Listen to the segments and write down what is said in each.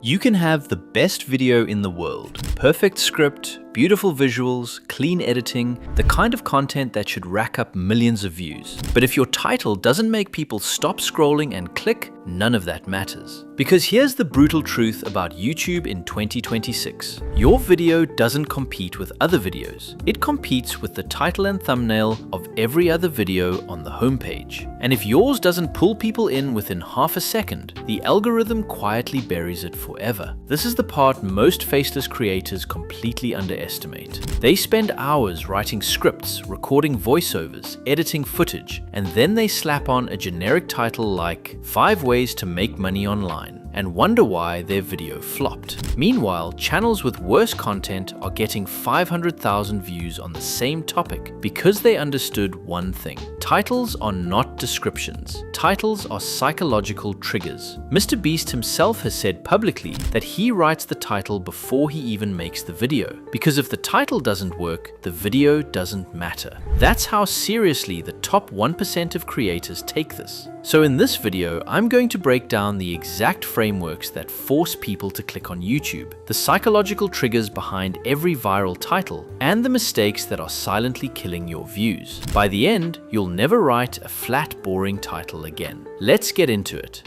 You can have the best video in the world, perfect script, beautiful visuals, clean editing, the kind of content that should rack up millions of views. But if your title doesn't make people stop scrolling and click, none of that matters. Because here's the brutal truth about YouTube in 2026. Your video doesn't compete with other videos. It competes with the title and thumbnail of every other video on the homepage. And if yours doesn't pull people in within half a second, the algorithm quietly buries it forever. This is the part most faceless creators completely underestimate. They spend hours writing scripts, recording voiceovers, editing footage, and then they slap on a generic title like 5 ways to make money online and wonder why their video flopped. Meanwhile, channels with worse content are getting 500,000 views on the same topic because they understood one thing. Titles are not descriptions. Titles are psychological triggers. MrBeast himself has said publicly that he writes the title before he even makes the video, because if the title doesn't work, the video doesn't matter. That's how seriously the top 1% of creators take this. So in this video, I'm going to break down the exact frameworks that force people to click on YouTube, the psychological triggers behind every viral title, and the mistakes that are silently killing your views. By the end, you'll never write a flat, boring title again. Let's get into it.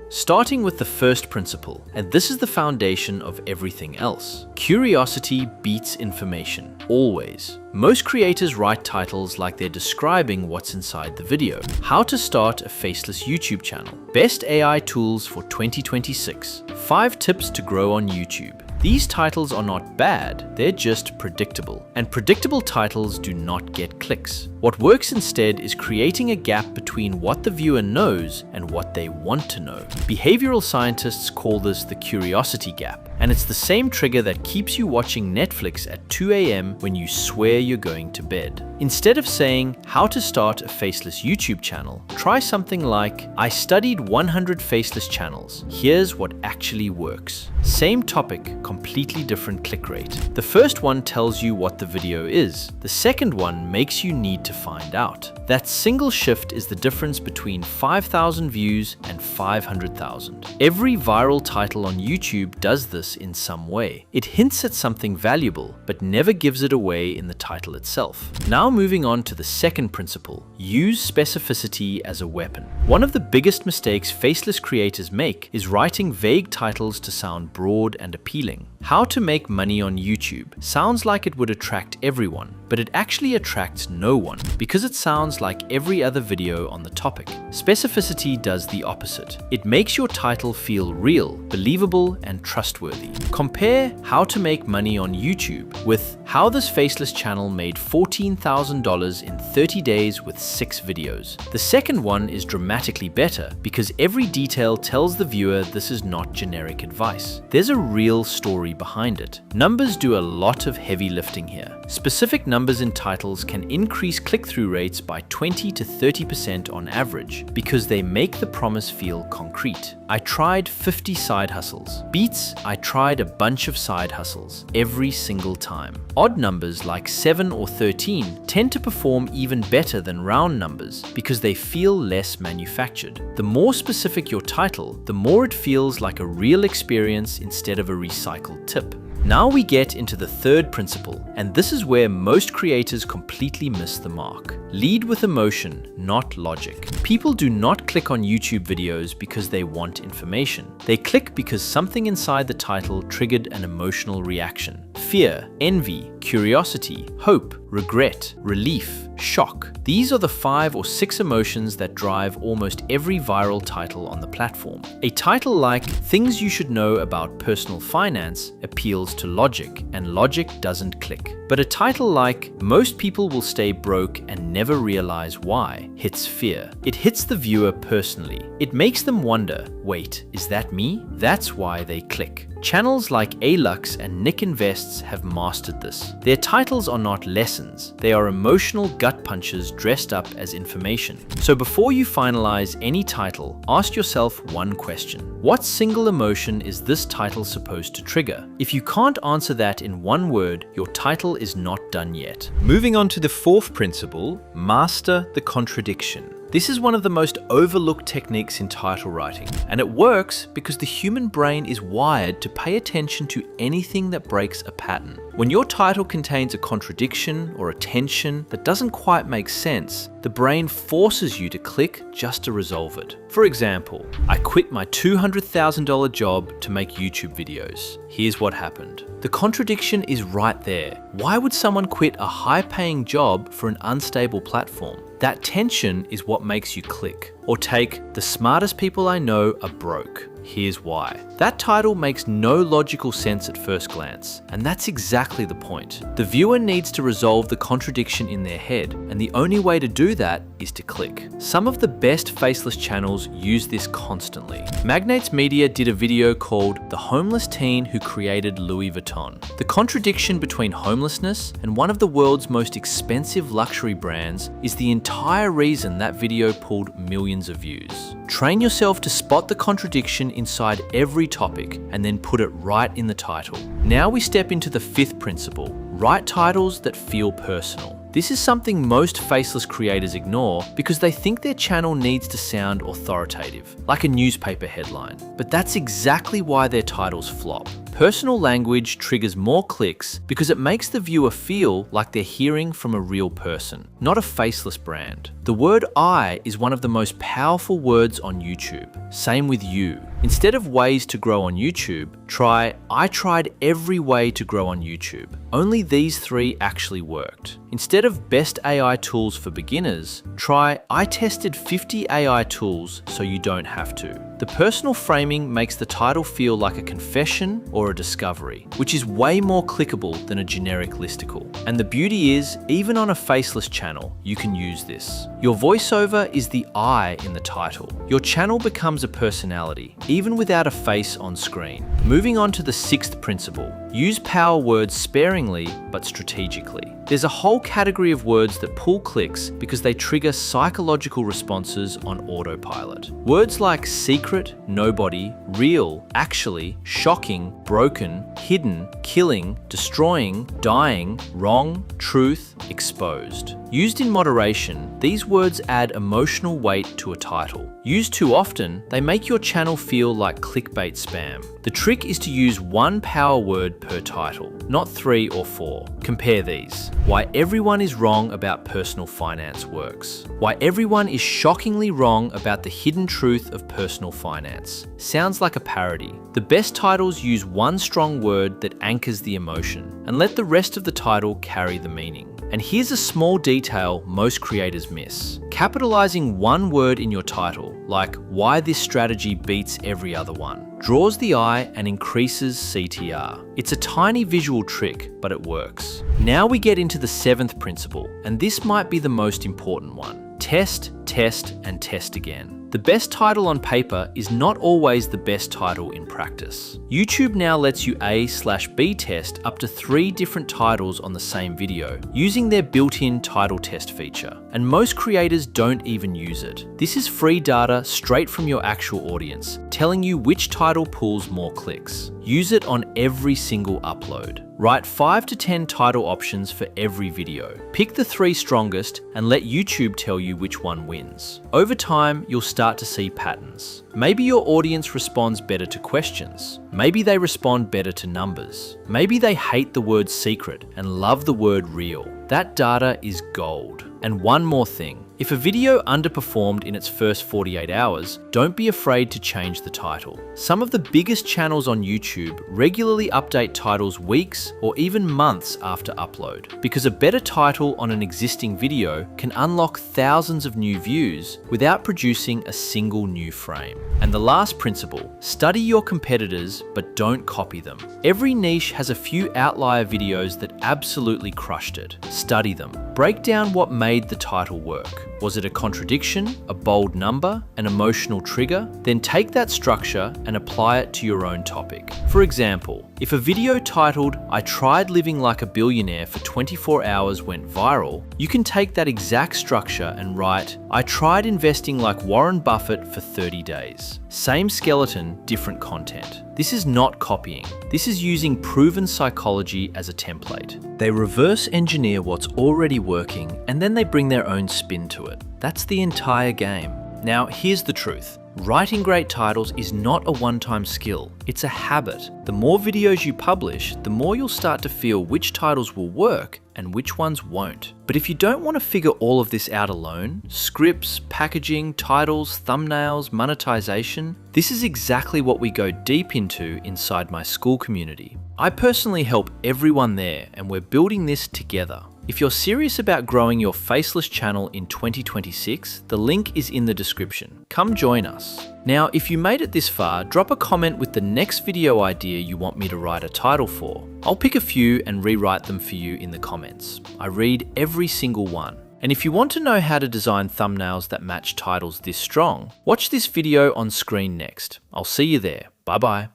Starting with the first principle, and this is the foundation of everything else. Curiosity beats information, always. Most creators write titles like they're describing what's inside the video. How to start a faceless YouTube channel. Best AI tools for 2026. 5 tips to grow on YouTube. These titles are not bad, they're just predictable. And predictable titles do not get clicks. What works instead is creating a gap between what the viewer knows and what they want to know. Behavioral scientists call this the curiosity gap, and it's the same trigger that keeps you watching Netflix at 2 a.m. when you swear you're going to bed. Instead of saying, how to start a faceless YouTube channel, try something like, I studied 100 faceless channels. Here's what actually works. Same topic, completely different click rate. The first one tells you what the video is. The second one makes you need to find out. That single shift is the difference between 5,000 views and 500,000. Every viral title on YouTube does this in some way. It hints at something valuable, but never gives it away in the title itself. Now moving on to the second principle, use specificity as a weapon. One of the biggest mistakes faceless creators make is writing vague titles to sound broad and appealing. How to make money on YouTube sounds like it would attract everyone, but it actually attracts no one because it sounds like every other video on the topic. Specificity does the opposite. It makes your title feel real, believable, and trustworthy. Compare how to make money on YouTube with how this faceless channel made $14,000 in 30 days with 6 videos. The second one is dramatically better because every detail tells the viewer this is not generic advice. There's a real story behind it. Numbers do a lot of heavy lifting here. Specific numbers in titles can increase click-through rates by 20 to 30% on average because they make the promise feel concrete. I tried 50 side hustles. Beats, I tried a bunch of side hustles every single time. Odd numbers like 7 or 13 tend to perform even better than round numbers because they feel less manufactured. The more specific your title, the more it feels like a real experience instead of a recycled tip. Now we get into the third principle, and this is where most creators completely miss the mark. Lead with emotion, not logic. People do not click on YouTube videos because they want information. They click because something inside the title triggered an emotional reaction. Fear, envy, curiosity, hope, regret, relief, shock. These are the 5 or 6 emotions that drive almost every viral title on the platform. A title like Things You Should Know About Personal Finance appeals to logic, and logic doesn't click. But a title like Most People Will Stay Broke and Never Realize Why hits fear. It hits the viewer personally. It makes them wonder, wait, is that me? That's why they click. Channels like Alux and Nick Invests have mastered this. Their titles are not lessons, they are emotional gut punches dressed up as information. So before you finalize any title, ask yourself one question. What single emotion is this title supposed to trigger? If you can't answer that in one word, your title is not done yet. Moving on to the fourth principle, master the contradiction. This is one of the most overlooked techniques in title writing, and it works because the human brain is wired to pay attention to anything that breaks a pattern. When your title contains a contradiction or a tension that doesn't quite make sense, the brain forces you to click just to resolve it. For example, I quit my $200,000 job to make YouTube videos. Here's what happened. The contradiction is right there. Why would someone quit a high-paying job for an unstable platform? That tension is what makes you click. Or take, the smartest people I know are broke. Here's why. That title makes no logical sense at first glance, and that's exactly the point. The viewer needs to resolve the contradiction in their head, and the only way to do that is to click. Some of the best faceless channels use this constantly. Magnates Media did a video called The Homeless Teen Who Created Louis Vuitton. The contradiction between homelessness and one of the world's most expensive luxury brands is the entire reason that video pulled millions of views. Train yourself to spot the contradiction inside every topic and then put it right in the title. Now we step into the fifth principle, write titles that feel personal. This is something most faceless creators ignore because they think their channel needs to sound authoritative, like a newspaper headline. But that's exactly why their titles flop. Personal language triggers more clicks because it makes the viewer feel like they're hearing from a real person, not a faceless brand. The word I is one of the most powerful words on YouTube. Same with you. Instead of ways to grow on YouTube, try I tried every way to grow on YouTube. Only these three actually worked. Instead of best AI tools for beginners, try I tested 50 AI tools so you don't have to. The personal framing makes the title feel like a confession or a discovery, which is way more clickable than a generic listicle. And the beauty is, even on a faceless channel, you can use this. Your voiceover is the I in the title. Your channel becomes a personality, even without a face on screen. Moving on to the sixth principle, use power words sparingly but strategically. There's a whole category of words that pull clicks because they trigger psychological responses on autopilot. Words like secret, nobody, real, actually, shocking, broken, hidden, killing, destroying, dying, wrong, truth, exposed. Used in moderation, these words add emotional weight to a title. Used too often, they make your channel feel like clickbait spam. The trick is to use one power word per title, not 3 or 4. Compare these. Why everyone is wrong about personal finance works. Why everyone is shockingly wrong about the hidden truth of personal finance. Sounds like a parody. The best titles use one strong word that anchors the emotion, and let the rest of the title carry the meaning. And here's a small detail most creators miss. Capitalizing one word in your title, like why this strategy beats every other one, draws the eye and increases CTR. It's a tiny visual trick, but it works. Now we get into the seventh principle, and this might be the most important one. Test, test, and test again. The best title on paper is not always the best title in practice. YouTube now lets you A/B test up to 3 different titles on the same video, using their built-in title test feature. And most creators don't even use it. This is free data straight from your actual audience, telling you which title pulls more clicks. Use it on every single upload. Write 5 to 10 title options for every video. Pick the 3 strongest and let YouTube tell you which one wins. Over time, you'll start to see patterns. Maybe your audience responds better to questions. Maybe they respond better to numbers. Maybe they hate the word secret and love the word real. That data is gold. And one more thing. If a video underperformed in its first 48 hours, don't be afraid to change the title. Some of the biggest channels on YouTube regularly update titles weeks or even months after upload, because a better title on an existing video can unlock thousands of new views without producing a single new frame. And the last principle, study your competitors but don't copy them. Every niche has a few outlier videos that absolutely crushed it. Study them. Break down what made the title work. Was it a contradiction, a bold number, an emotional trigger? Then take that structure and apply it to your own topic. For example, if a video titled, "I tried living like a billionaire for 24 hours went viral," you can take that exact structure and write, "I tried investing like Warren Buffett for 30 days. Same skeleton, different content. This is not copying. This is using proven psychology as a template. They reverse engineer what's already working and then they bring their own spin to it. That's the entire game. Now, here's the truth. Writing great titles is not a one-time skill, it's a habit. The more videos you publish, the more you'll start to feel which titles will work and which ones won't. But if you don't want to figure all of this out alone, scripts, packaging, titles, thumbnails, monetization, this is exactly what we go deep into inside my school community. I personally help everyone there and we're building this together. If you're serious about growing your faceless channel in 2026, the link is in the description. Come join us. Now, if you made it this far, drop a comment with the next video idea you want me to write a title for. I'll pick a few and rewrite them for you in the comments. I read every single one. And if you want to know how to design thumbnails that match titles this strong, watch this video on screen next. I'll see you there. Bye bye.